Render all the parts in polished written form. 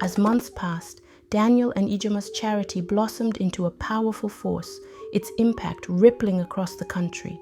As months passed, Daniel and Ijeoma's charity blossomed into a powerful force, its impact rippling across the country.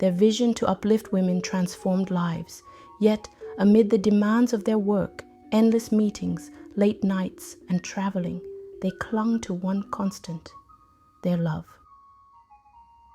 Their vision to uplift women transformed lives, yet amid the demands of their work, endless meetings, late nights, and traveling, they clung to one constant: their love.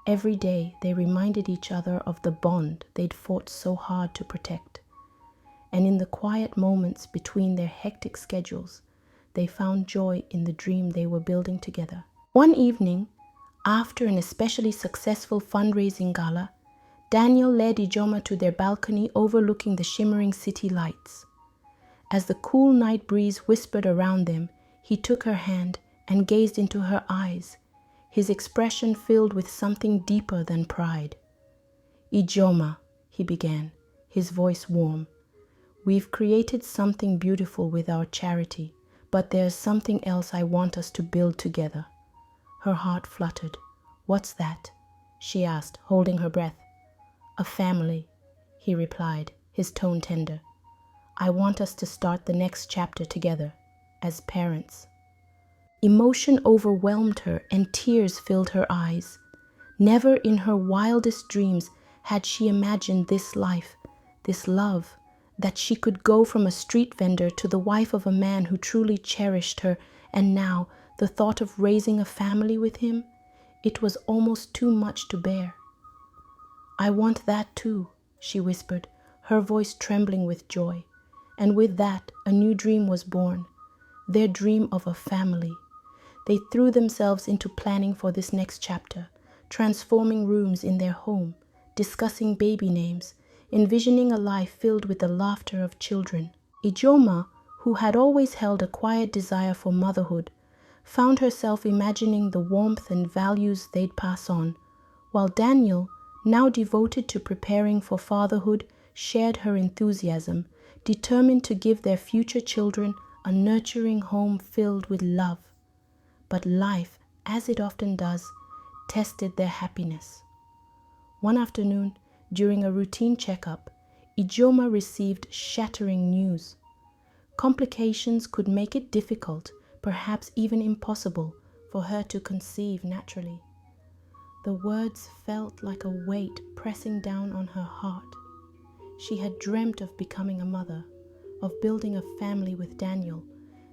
Every day they reminded each other of the bond they'd fought so hard to protect. And in the quiet moments between their hectic schedules, they found joy in the dream they were building together. One evening, after an especially successful fundraising gala, Daniel led Ijeoma to their balcony overlooking the shimmering city lights. As the cool night breeze whispered around them, he took her hand and gazed into her eyes, his expression filled with something deeper than pride. "Ijeoma," he began, his voice warm, "we've created something beautiful with our charity, but there's something else I want us to build together." Her heart fluttered. "What's that?" she asked, holding her breath. "A family," he replied, his tone tender. "I want us to start the next chapter together, as parents." Emotion overwhelmed her and tears filled her eyes. Never in her wildest dreams had she imagined this life, this love, that she could go from a street vendor to the wife of a man who truly cherished her, and now the thought of raising a family with him, it was almost too much to bear. "I want that too," she whispered, her voice trembling with joy. And with that, a new dream was born, their dream of a family. They threw themselves into planning for this next chapter, transforming rooms in their home, discussing baby names, envisioning a life filled with the laughter of children. Ijeoma, who had always held a quiet desire for motherhood, found herself imagining the warmth and values they'd pass on, while Daniel, now devoted to preparing for fatherhood, shared her enthusiasm, determined to give their future children a nurturing home filled with love. But life, as it often does, tested their happiness. One afternoon, during a routine checkup, Ijeoma received shattering news. Complications could make it difficult, perhaps even impossible, for her to conceive naturally. The words felt like a weight pressing down on her heart. She had dreamt of becoming a mother, of building a family with Daniel,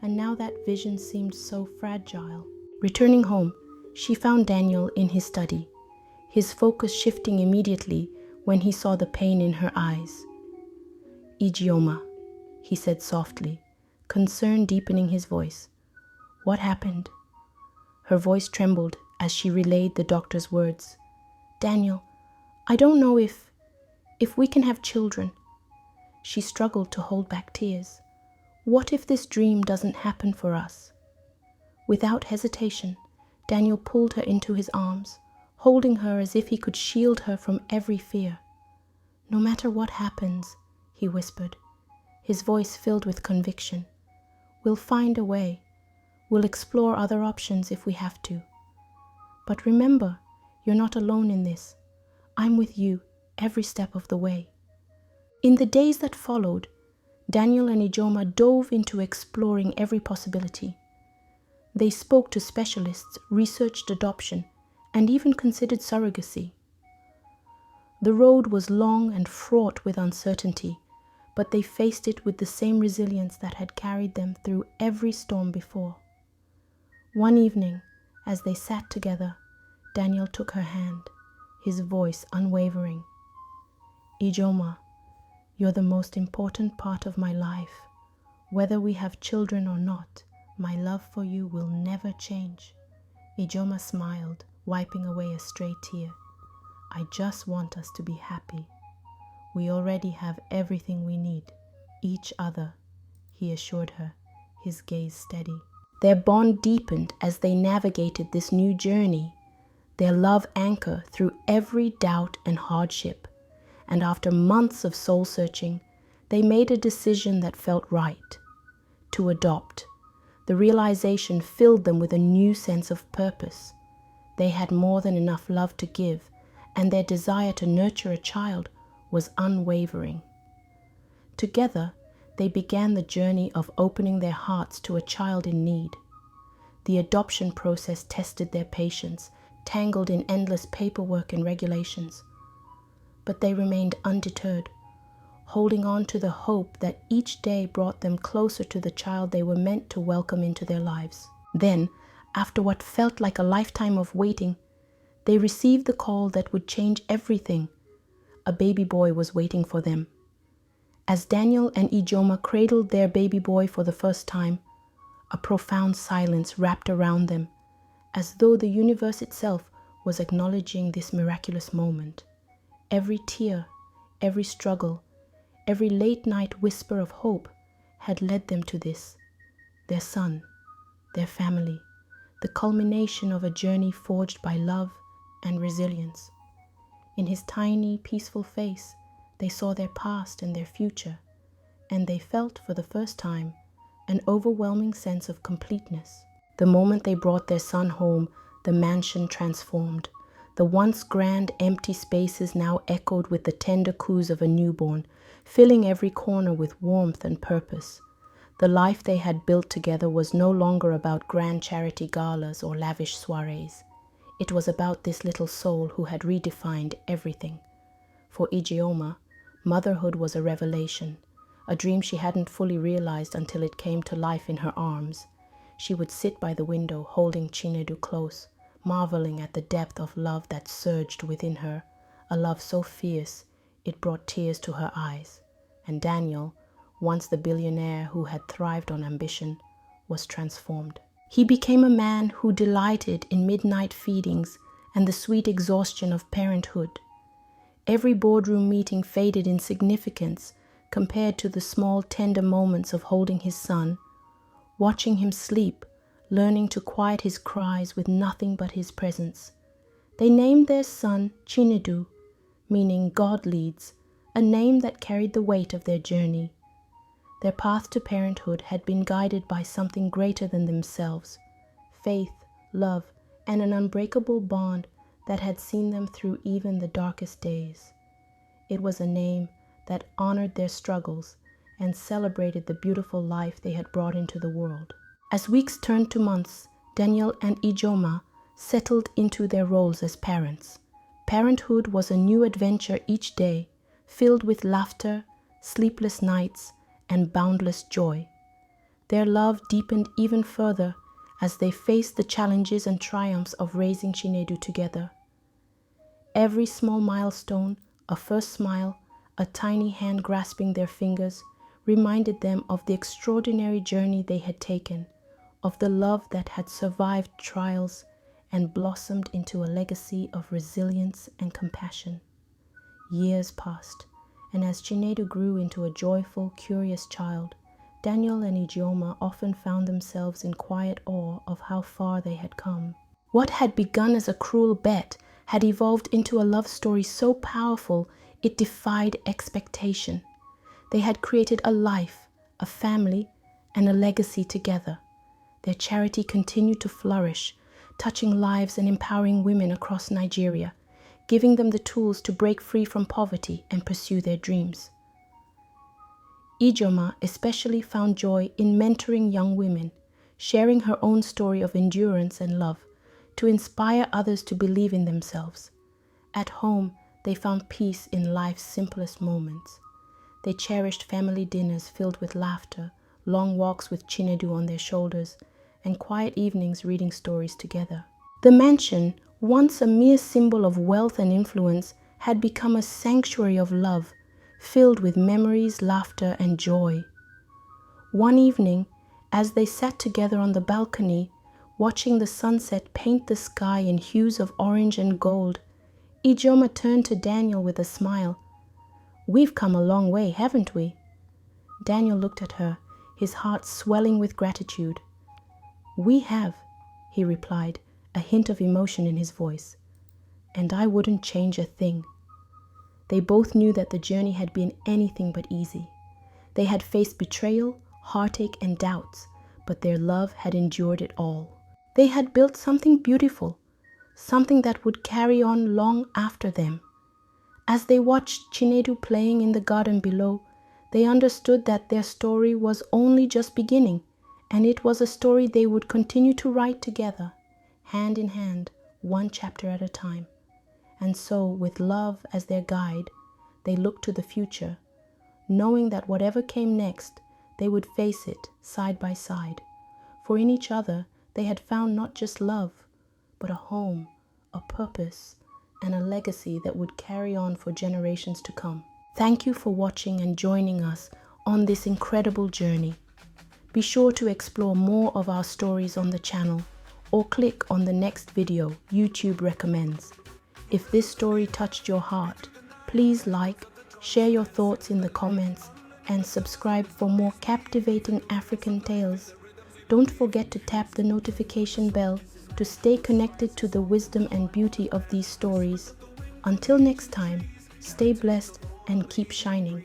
and now that vision seemed so fragile. Returning home, she found Daniel in his study, his focus shifting immediately when he saw the pain in her eyes. "Ijeoma," he said softly, concern deepening his voice. "What happened?" Her voice trembled as she relayed the doctor's words. "Daniel, I don't know if we can have children." She struggled to hold back tears. "What if this dream doesn't happen for us?" Without hesitation, Daniel pulled her into his arms, holding her as if he could shield her from every fear. "No matter what happens," he whispered, his voice filled with conviction, "we'll find a way. We'll explore other options if we have to. But remember, you're not alone in this. I'm with you every step of the way." In the days that followed, Daniel and Ijeoma dove into exploring every possibility. They spoke to specialists, researched adoption, and even considered surrogacy. The road was long and fraught with uncertainty, but they faced it with the same resilience that had carried them through every storm before. One evening, as they sat together, Daniel took her hand, his voice unwavering. "Ijeoma, you're the most important part of my life. Whether we have children or not, my love for you will never change." Ijeoma smiled, wiping away a stray tear. "I just want us to be happy. We already have everything we need, each other," he assured her, his gaze steady. Their bond deepened as they navigated this new journey, their love anchor through every doubt and hardship. And after months of soul-searching, they made a decision that felt right: to adopt. The realization filled them with a new sense of purpose. They had more than enough love to give, and their desire to nurture a child was unwavering. Together, they began the journey of opening their hearts to a child in need. The adoption process tested their patience, tangled in endless paperwork and regulations. But they remained undeterred, holding on to the hope that each day brought them closer to the child they were meant to welcome into their lives. Then, after what felt like a lifetime of waiting, they received the call that would change everything. A baby boy was waiting for them. As Daniel and Ijoma cradled their baby boy for the first time, a profound silence wrapped around them, as though the universe itself was acknowledging this miraculous moment. Every tear, every struggle, every late-night whisper of hope had led them to this, their son, their family, the culmination of a journey forged by love and resilience. In his tiny, peaceful face, they saw their past and their future, and they felt for the first time an overwhelming sense of completeness. The moment they brought their son home, the mansion transformed. The once grand, empty spaces now echoed with the tender coos of a newborn, filling every corner with warmth and purpose. The life they had built together was no longer about grand charity galas or lavish soirees. It was about this little soul who had redefined everything. For Ijeoma, motherhood was a revelation, a dream she hadn't fully realized until it came to life in her arms. She would sit by the window, holding Chinedu close, marveling at the depth of love that surged within her, a love so fierce it brought tears to her eyes. And Daniel, once the billionaire who had thrived on ambition, was transformed. He became a man who delighted in midnight feedings and the sweet exhaustion of parenthood. Every boardroom meeting faded in significance compared to the small, tender moments of holding his son, watching him sleep, learning to quiet his cries with nothing but his presence. They named their son Chinedu, meaning God leads, a name that carried the weight of their journey. Their path to parenthood had been guided by something greater than themselves, faith, love, and an unbreakable bond that had seen them through even the darkest days. It was a name that honored their struggles and celebrated the beautiful life they had brought into the world. As weeks turned to months, Daniel and Ijoma settled into their roles as parents. Parenthood was a new adventure each day, filled with laughter, sleepless nights, and boundless joy. Their love deepened even further as they faced the challenges and triumphs of raising Chinedu together. Every small milestone, a first smile, a tiny hand grasping their fingers, reminded them of the extraordinary journey they had taken, of the love that had survived trials and blossomed into a legacy of resilience and compassion. Years passed, and as Chinedu grew into a joyful, curious child, Daniel and Ijeoma often found themselves in quiet awe of how far they had come. What had begun as a cruel bet had evolved into a love story so powerful it defied expectation. They had created a life, a family, and a legacy together. Their charity continued to flourish, touching lives and empowering women across Nigeria, giving them the tools to break free from poverty and pursue their dreams. Ijoma especially found joy in mentoring young women, sharing her own story of endurance and love to inspire others to believe in themselves. At home, they found peace in life's simplest moments. They cherished family dinners filled with laughter, long walks with Chinedu on their shoulders, and quiet evenings reading stories together. The mansion, once a mere symbol of wealth and influence, had become a sanctuary of love, filled with memories, laughter, and joy. One evening, as they sat together on the balcony, watching the sunset paint the sky in hues of orange and gold, Ijoma turned to Daniel with a smile. "We've come a long way, haven't we?" Daniel looked at her, his heart swelling with gratitude. "We have," he replied, a hint of emotion in his voice. "And I wouldn't change a thing." They both knew that the journey had been anything but easy. They had faced betrayal, heartache, and doubts, but their love had endured it all. They had built something beautiful, something that would carry on long after them. As they watched Chinedu playing in the garden below, They understood that their story was only just beginning, and it was a story they would continue to write together, hand in hand, one chapter at a time. And so, with love as their guide, they looked to the future, knowing that whatever came next, they would face it side by side. For in each other, they had found not just love, but a home, a purpose, and a legacy that would carry on for generations to come. Thank you for watching and joining us on this incredible journey. Be sure to explore more of our stories on the channel or click on the next video YouTube recommends. If this story touched your heart, please like, share your thoughts in the comments, and subscribe for more captivating African tales. Don't forget to tap the notification bell to stay connected to the wisdom and beauty of these stories. Until next time, stay blessed and keep shining.